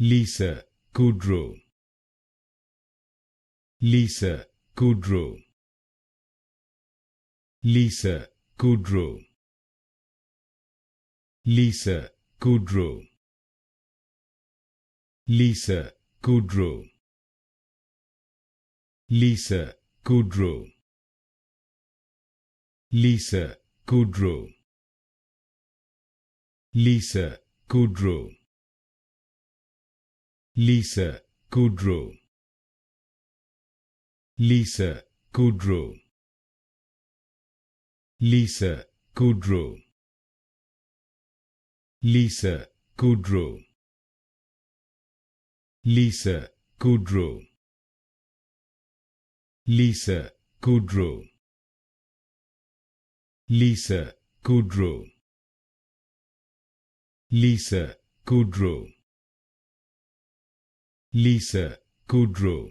Lisa Kudrow, Lisa Kudrow, Lisa Kudrow, Lisa Kudrow, Lisa Kudrow, Lisa Kudrow, Lisa Kudrow, Lisa Kudrow, Lisa Kudrow, Lisa Kudrow, Lisa Kudrow, Lisa Kudrow, Lisa Kudrow, Lisa Kudrow, Lisa Kudrow, Lisa Kudrow, Lisa Kudrow,